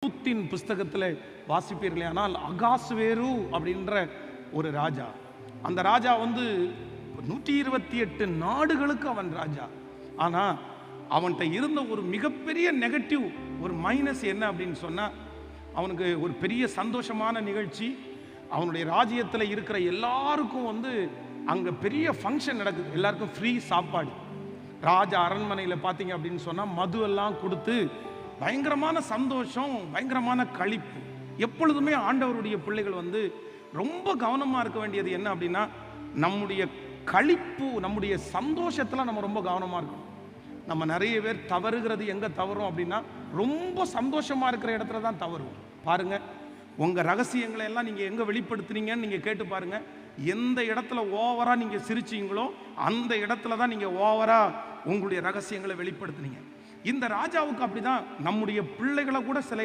ரூத்தின் புஸ்தகத்தில் வாசிப்பீர்களே, ஆனால் அகாஸ்வேரு அப்படின்ற ஒரு ராஜா, அந்த ராஜா 128 நாடுகளுக்கு அவன் ராஜா. ஆனால் அவன்கிட்ட இருந்த ஒரு மிகப்பெரிய நெகட்டிவ், ஒரு மைனஸ் என்ன அப்படின்னு சொன்னால், அவனுக்கு ஒரு பெரிய சந்தோஷமான நிகழ்ச்சி, அவனுடைய ராஜ்யத்தில் இருக்கிற எல்லாருக்கும் அங்கே பெரிய ஃபங்க்ஷன் நடக்குது, எல்லாருக்கும் ஃப்ரீ சாப்பாடு. ராஜா அரண்மனையில் பார்த்தீங்க அப்படின்னு சொன்னால் மது எல்லாம் கொடுத்து பயங்கரமான சந்தோஷம், பயங்கரமான களிப்பு. எப்பொழுதுமே ஆண்டவருடைய பிள்ளைகள் ரொம்ப கவனமாக இருக்க வேண்டியது என்ன அப்படின்னா, நம்முடைய களிப்பு, நம்முடைய சந்தோஷத்தில் நம்ம ரொம்ப கவனமாக இருக்கணும். நம்ம நிறைய பேர் தவறுகிறது எங்கே தவறும் அப்படின்னா, ரொம்ப சந்தோஷமாக இருக்கிற இடத்துல தான் தவறும். பாருங்கள், உங்கள் ரகசியங்களை எல்லாம் நீங்கள் எங்கே வெளிப்படுத்துனீங்கன்னு நீங்கள் கேட்டு பாருங்கள். எந்த இடத்துல ஓவராக நீங்கள் சிரிச்சிங்களோ அந்த இடத்துல தான் நீங்கள் ஓவராக உங்களுடைய ரகசியங்களை வெளிப்படுத்துனீங்க. இந்த ராஜாவுக்கு அப்படிதான் நம்முடைய பிள்ளைகளை கூட சில